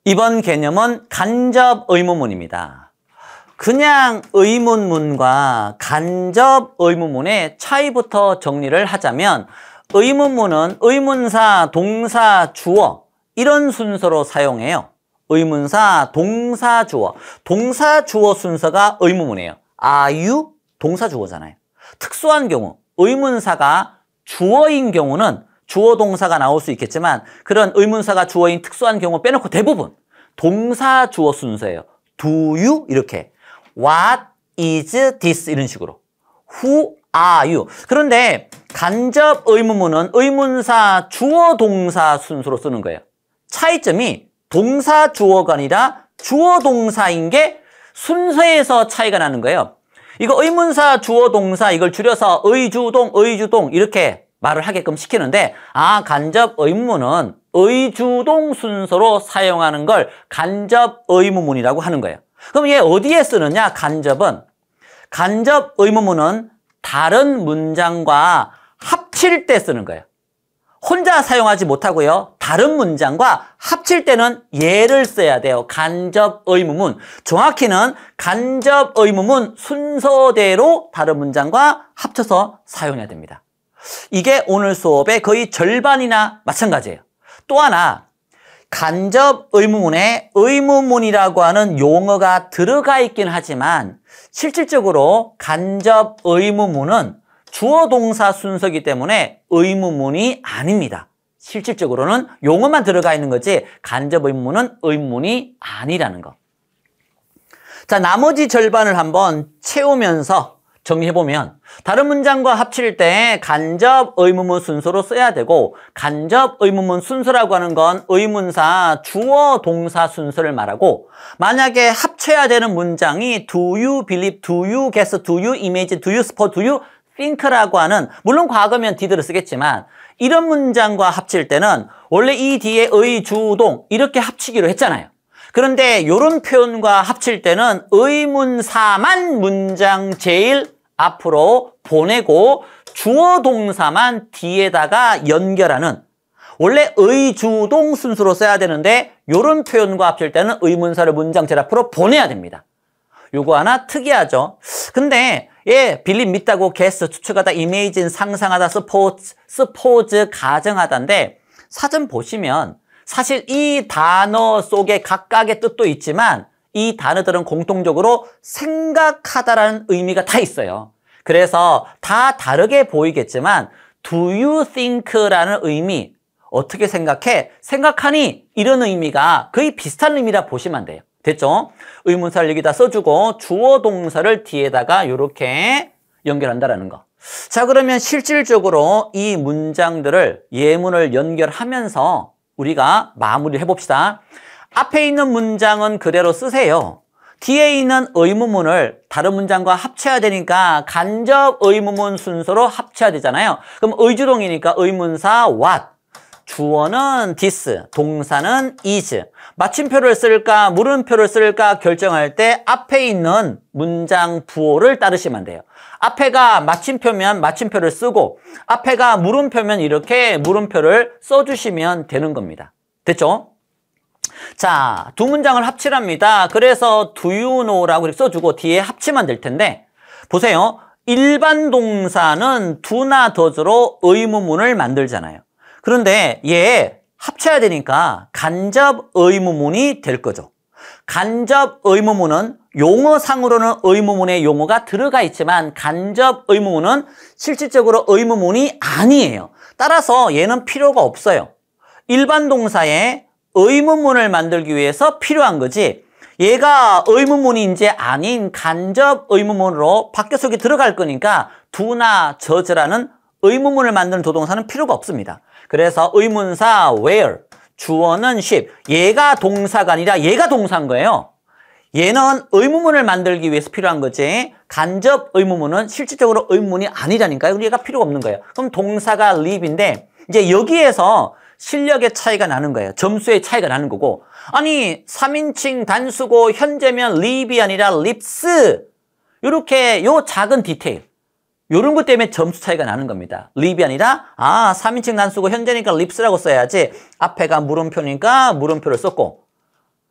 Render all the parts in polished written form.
이번 개념은 간접 의문문입니다. 그냥 의문문과 간접 의문문의 차이부터 정리를 하자면 의문문은 의문사, 동사, 주어 이런 순서로 사용해요. 의문사, 동사, 주어. 동사, 주어 순서가 의문문이에요. are you? 동사, 주어잖아요. 특수한 경우 의문사가 주어인 경우는 주어, 동사가 나올 수 있겠지만 그런 의문사가 주어인 특수한 경우 빼놓고 대부분 동사, 주어 순서예요. do you? 이렇게. what is this? 이런 식으로. who are you? 그런데 간접 의문문은 의문사, 주어, 동사 순서로 쓰는 거예요. 차이점이 동사, 주어가 아니라 주어, 동사인 게 순서에서 차이가 나는 거예요. 이거 의문사, 주어, 동사 이걸 줄여서 의주동, 의주동 이렇게 말을 하게끔 시키는데 간접 의문문은 의주동 순서로 사용하는 걸 간접 의문문이라고 하는 거예요. 그럼 얘 어디에 쓰느냐? 간접 의문문은 다른 문장과 합칠 때 쓰는 거예요. 혼자 사용하지 못하고요. 다른 문장과 합칠 때는 얘를 써야 돼요. 간접 의문문. 정확히는 간접 의문문 순서대로 다른 문장과 합쳐서 사용해야 됩니다. 이게 오늘 수업의 거의 절반이나 마찬가지예요. 또 하나, 간접 의문문에 의문문이라고 하는 용어가 들어가 있긴 하지만 실질적으로 간접 의문문은 주어, 동사 순서이기 때문에 의문문이 아닙니다. 실질적으로는 용어만 들어가 있는 거지 간접 의문문은 의문문이 아니라는 거. 자, 나머지 절반을 한번 채우면서 정리해보면 다른 문장과 합칠 때 간접 의문문 순서로 써야 되고 간접 의문문 순서라고 하는 건 의문사, 주어, 동사 순서를 말하고 만약에 합쳐야 되는 문장이 do you believe, do you guess, do you imagine, do you suppose, do you think라고 하는 물론 과거면 did를 쓰겠지만 이런 문장과 합칠 때는 원래 이 뒤에 의, 주, 동 이렇게 합치기로 했잖아요. 그런데 이런 표현과 합칠 때는 의문사만 문장 제일 앞으로 보내고 주어 동사만 뒤에다가 연결하는 원래 의주동 순서로 써야 되는데 이런 표현과 합칠 때는 의문사를 문장 제일 앞으로 보내야 됩니다. 요거 하나 특이하죠. 근데 believe 믿다고 guess 추측하다, imagine 상상하다, suppose 가정하다인데 사전 보시면 사실 이 단어 속에 각각의 뜻도 있지만 이 단어들은 공통적으로 생각하다라는 의미가 다 있어요. 그래서 다 다르게 보이겠지만 do you think라는 의미 어떻게 생각해? 생각하니? 이런 의미가 거의 비슷한 의미라 보시면 돼요. 됐죠? 의문사를 여기다 써주고 주어 동사를 뒤에다가 이렇게 연결한다라는 거. 자, 그러면 실질적으로 이 문장들을 예문을 연결하면서 우리가 마무리를 해봅시다. 앞에 있는 문장은 그대로 쓰세요. 뒤에 있는 의문문을 다른 문장과 합쳐야 되니까 간접 의문문 순서로 합쳐야 되잖아요. 그럼 의주동이니까 의문사 what, 주어는 this, 동사는 is. 마침표를 쓸까 물음표를 쓸까 결정할 때 앞에 있는 문장 부호를 따르시면 돼요. 앞에가 마침표면 마침표를 쓰고 앞에가 물음표면 이렇게 물음표를 써주시면 되는 겁니다. 됐죠? 자, 두 문장을 합치랍니다. 그래서 do you know라고 이렇게 써주고 뒤에 합치면 될 텐데 보세요. 일반 동사는 do나 does로 의문문을 만들잖아요. 그런데 얘 합쳐야 되니까 간접 의문문이 될 거죠. 간접 의문문은 용어상으로는 의문문에 용어가 들어가 있지만 간접 의문문은 실질적으로 의문문이 아니에요. 따라서 얘는 필요가 없어요. 일반 동사에 의문문을 만들기 위해서 필요한 거지 얘가 의문문이 이제 아닌 간접 의문문으로 밖에 속에 들어갈 거니까 do나 does라는 의문문을 만드는 조동사는 필요가 없습니다. 그래서 의문사 where, 주어는 ship. 얘가 동사가 아니라 얘가 동사인 거예요. 얘는 의문문을 만들기 위해서 필요한 거지 간접 의문문은 실질적으로 의문문이 아니라니까요. 얘가 필요가 없는 거예요. 그럼 동사가 live인데 이제 여기에서 실력의 차이가 나는 거예요. 점수의 차이가 나는 거고 아니 3인칭 단수고 현재면 live이 아니라 lives 이렇게 요 작은 디테일 이런 것 때문에 점수 차이가 나는 겁니다. live이 아니라 3인칭 단수고 현재니까 lives라고 써야지 앞에가 물음표니까 물음표를 썼고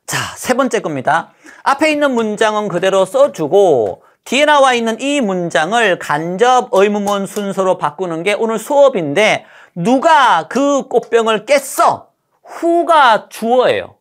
자, 세 번째 겁니다. 앞에 있는 문장은 그대로 써주고 뒤에 나와 있는 이 문장을 간접 의문문 순서로 바꾸는 게 오늘 수업인데 누가 그 꽃병을 깼어? who가 주어예요.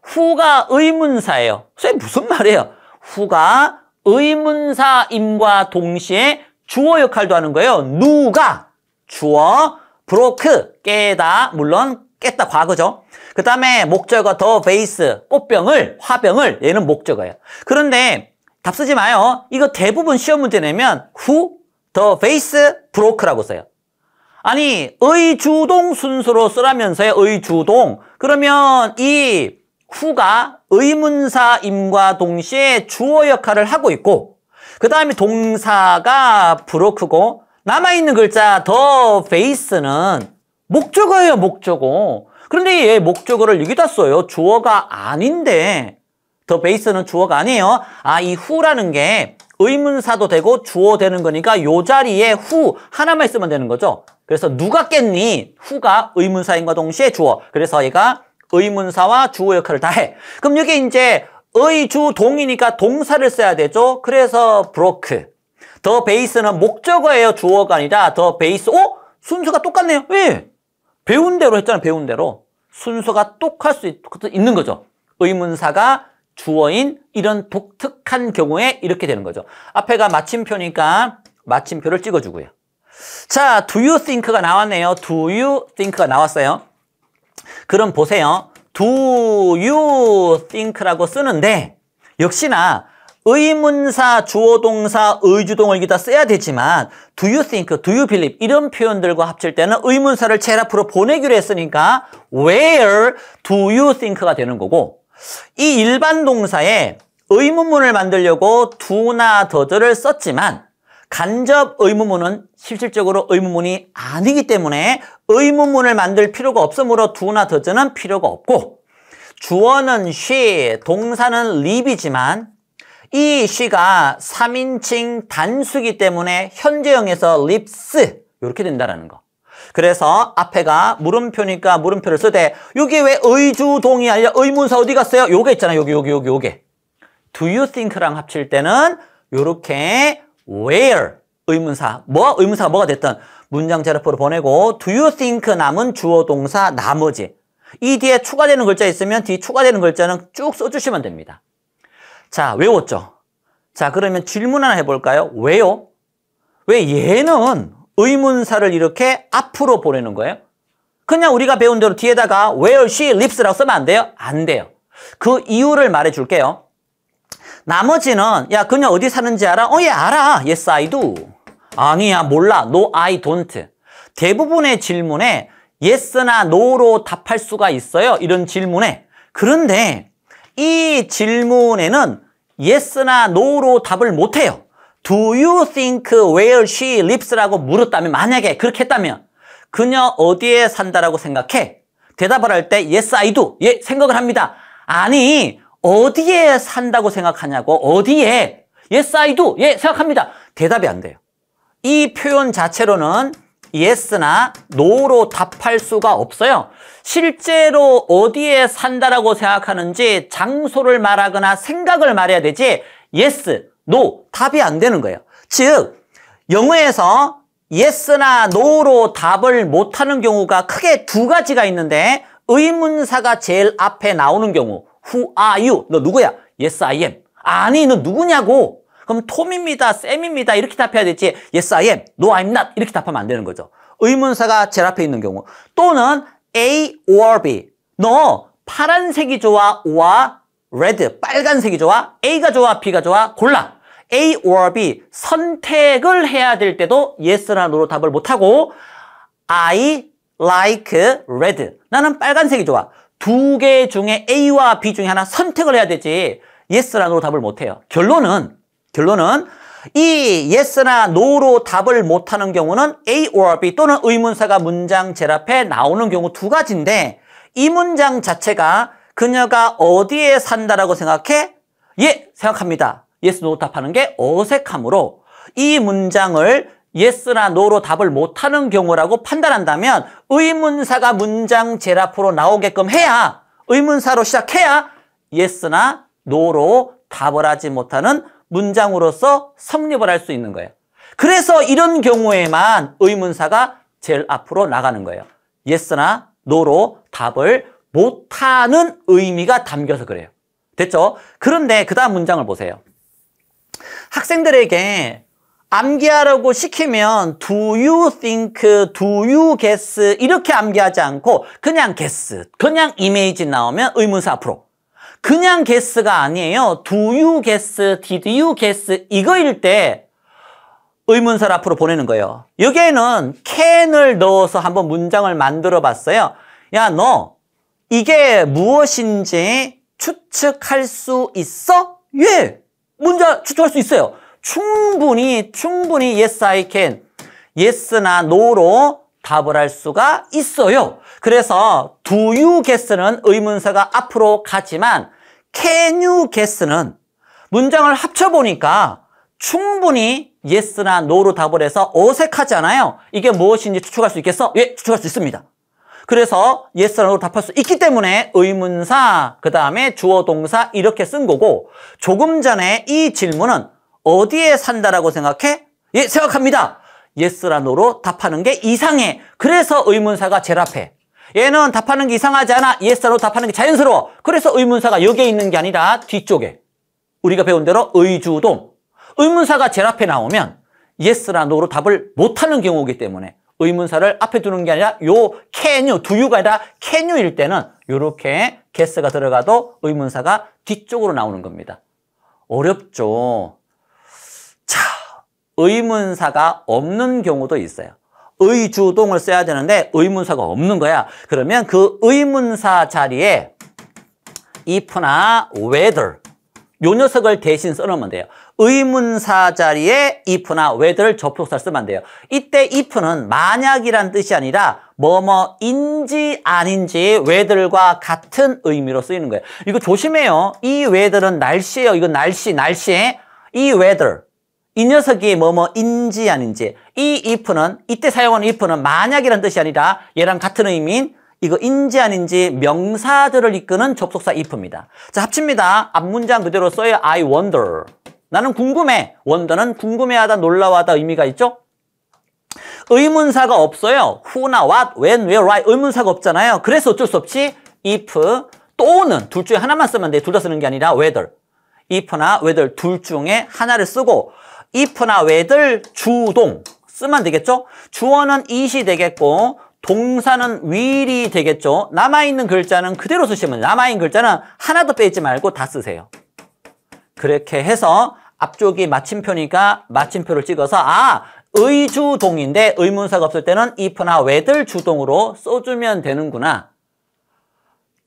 who가 의문사예요. 선생님 무슨 말이에요? who가 의문사임과 동시에 주어 역할도 하는 거예요. 누가 주어, broke 깨다, 물론 깼다 과거죠. 그 다음에 목적어 the vase 꽃병을, 화병을 얘는 목적어예요. 그런데 답 쓰지 마요. 이거 대부분 시험 문제 내면 who, the vase, broke라고 써요. 아니 의주동 순서로 쓰라면서요. 의주동. 그러면 이 who가 의문사임과 동시에 주어 역할을 하고 있고 그 다음에 동사가 broke고 남아있는 글자 the vase는 목적어예요. 목적어. 그런데 얘 목적어를 여기다 써요. 주어가 아닌데 the base는 주어가 아니에요. 아, 이 who라는 게 의문사도 되고 주어 되는 거니까 요 자리에 who 하나만 쓰면 되는 거죠. 그래서 누가 깼니? who가 의문사인과 동시에 주어. 그래서 얘가 의문사와 주어 역할을 다 해. 그럼 여기 이제 의주동이니까 동사를 써야 되죠. 그래서 broke. the base는 목적어예요. 주어가 아니라 the base. 순서가 똑같네요. 왜? 배운 대로 했잖아요. 배운 대로. 순서가 똑할 수 있는 거죠. 의문사가 주어인 이런 독특한 경우에 이렇게 되는 거죠. 앞에가 마침표니까 마침표를 찍어주고요. 자, do you think가 나왔네요. do you think가 나왔어요. 그럼 보세요. do you think라고 쓰는데 역시나 의문사, 주어동사, 의주동을 여기다 써야 되지만 do you think, do you believe 이런 표현들과 합칠 때는 의문사를 제일 앞으로 보내기로 했으니까 where do you think가 되는 거고 이 일반 동사에 의문문을 만들려고 do나 does를 썼지만 간접 의문문은 실질적으로 의문문이 아니기 때문에 의문문을 만들 필요가 없으므로 do나 does는 필요가 없고 주어는 she, 동사는 live이지만 이 she가 3인칭 단수이기 때문에 현재형에서 lives 이렇게 된다는 거. 그래서 앞에가 물음표니까 물음표를 쓰되 여기 왜 의주동이 아니라 의문사 어디 갔어요? 요게 있잖아요. 요게. do you think랑 합칠 때는 요렇게 where 의문사 의문사가 뭐가 됐든 문장 제로표로 보내고 do you think 남은 주어 동사 나머지 이 뒤에 추가되는 글자 있으면 뒤 추가되는 글자는 쭉 써주시면 됩니다. 자, 외웠죠? 자, 그러면 질문 하나 해볼까요? 왜요? 왜 얘는 의문사를 이렇게 앞으로 보내는 거예요? 그냥 우리가 배운 대로 뒤에다가 where she lives라고 쓰면 안 돼요? 안 돼요. 그 이유를 말해줄게요. 나머지는 야, 그냥 어디 사는지 알아? 얘 알아. Yes, I do. 아니야, 몰라. No, I don't. 대부분의 질문에 yes나 no로 답할 수가 있어요. 이런 질문에. 그런데 이 질문에는 yes나 no로 답을 못해요. Do you think where she lives라고 물었다면 만약에 그렇게 했다면 그녀 어디에 산다라고 생각해? 대답을 할 때 yes, I do. 예, 생각을 합니다. 아니, 어디에 산다고 생각하냐고. 어디에? yes, I do. 예, 생각합니다. 대답이 안 돼요. 이 표현 자체로는 yes나 no로 답할 수가 없어요. 실제로 어디에 산다라고 생각하는지 장소를 말하거나 생각을 말해야 되지 yes, no 답이 안 되는 거예요. 즉 영어에서 yes나 no로 답을 못하는 경우가 크게 두 가지가 있는데 의문사가 제일 앞에 나오는 경우 Who are you? 너 누구야? Yes, I am. 아니, 너 누구냐고. 그럼 톰입니다, 쌤입니다 이렇게 답해야 되지 Yes, I am. No, I'm not 이렇게 답하면 안 되는 거죠. 의문사가 제일 앞에 있는 경우 또는 A or B. 너 파란색이 좋아? or red 빨간색이 좋아? A가 좋아? B가 좋아? 골라. A or B 선택을 해야 될 때도 yes나 no로 답을 못하고 I like red. 나는 빨간색이 좋아. 두 개 중에 A와 B 중에 하나 선택을 해야 되지 yes나 no로 답을 못해요. 결론은 이 yes나 no로 답을 못하는 경우는 A or B 또는 의문사가 문장 제일 앞에 나오는 경우 두 가지인데 이 문장 자체가 그녀가 어디에 산다라고 생각해? 예, 생각합니다. yes, no 답하는 게 어색하므로 이 문장을 yes나 no로 답을 못하는 경우라고 판단한다면 의문사가 문장 제일 앞으로 나오게끔 해야 의문사로 시작해야 yes나 no로 답을 하지 못하는 문장으로서 성립을 할 수 있는 거예요. 그래서 이런 경우에만 의문사가 제일 앞으로 나가는 거예요. yes나 no로 답을 못하는 의미가 담겨서 그래요. 됐죠? 그런데 그 다음 문장을 보세요. 학생들에게 암기하라고 시키면 do you think, do you guess 이렇게 암기하지 않고 그냥 guess, 그냥 imagine 나오면 의문사 앞으로. 그냥 guess가 아니에요. do you guess, did you guess 이거일 때 의문사를 앞으로 보내는 거예요. 여기에는 can을 넣어서 한번 문장을 만들어 봤어요. 야, 너 이게 무엇인지 추측할 수 있어? 예! 문장 추측할 수 있어요. 충분히 yes, I can, yes나 no로 답을 할 수가 있어요. 그래서 do you guess는 의문사가 앞으로 가지만 can you guess는 문장을 합쳐보니까 충분히 yes나 no로 답을 해서 어색하지 않아요. 이게 무엇인지 추측할 수 있겠어? 예, 추측할 수 있습니다. 그래서 yes나 no로 답할 수 있기 때문에 의문사, 그 다음에 주어 동사 이렇게 쓴 거고, 조금 전에 이 질문은 어디에 산다라고 생각해? 예, 생각합니다. yes나 no로 답하는 게 이상해. 그래서 의문사가 제일 앞에. 얘는 답하는 게 이상하지 않아. yes나 no로 답하는 게 자연스러워. 그래서 의문사가 여기에 있는 게 아니라 뒤쪽에. 우리가 배운 대로 의주동. 의문사가 제일 앞에 나오면 yes나 no로 답을 못하는 경우이기 때문에 의문사를 앞에 두는 게 아니라 요 can you, do you가 아니라 can you일 때는 요렇게 guess가 들어가도 의문사가 뒤쪽으로 나오는 겁니다. 어렵죠? 자, 의문사가 없는 경우도 있어요. 의주동을 써야 되는데 의문사가 없는 거야. 그러면 그 의문사 자리에 if나 whether 요 녀석을 대신 써놓으면 돼요. 의문사 자리에 if나 whether 접속사를 쓰면 안 돼요. 이때 if는 만약이란 뜻이 아니라 뭐뭐인지 아닌지 whether과 같은 의미로 쓰이는 거예요. 이거 조심해요. 이 whether은 날씨예요. 이건 날씨에 이 whether 이 녀석이 뭐뭐인지 아닌지, 이 if는 이때 사용하는 if는 만약이란 뜻이 아니라 얘랑 같은 의미인 이거 인지 아닌지 명사들을 이끄는 접속사 if입니다. 자, 합칩니다. 앞문장 그대로 써요. I wonder. 나는 궁금해. wonder는 궁금해하다, 놀라워하다 의미가 있죠? 의문사가 없어요. who나 what, when, where, why 의문사가 없잖아요. 그래서 어쩔 수 없이 if 또는 둘 중에 하나만 쓰면 돼. 둘 다 쓰는 게 아니라 whether. if나 whether 둘 중에 하나를 쓰고 if나 whether 주동 쓰면 되겠죠? 주어는 it이 되겠고 동사는 will이 되겠죠? 남아있는 글자는 그대로 쓰시면 돼요. 남아있는 글자는 하나도 빼지 말고 다 쓰세요. 그렇게 해서 앞쪽이 마침표니까 마침표를 찍어서 의주동인데 의문사가 없을 때는 if나 whether 주동으로 써주면 되는구나.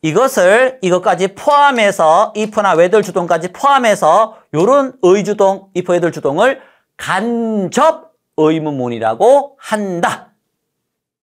이것까지 포함해서 if나 whether 주동까지 포함해서 요런 의주동, if, whether 주동을 간접 의문문이라고 한다.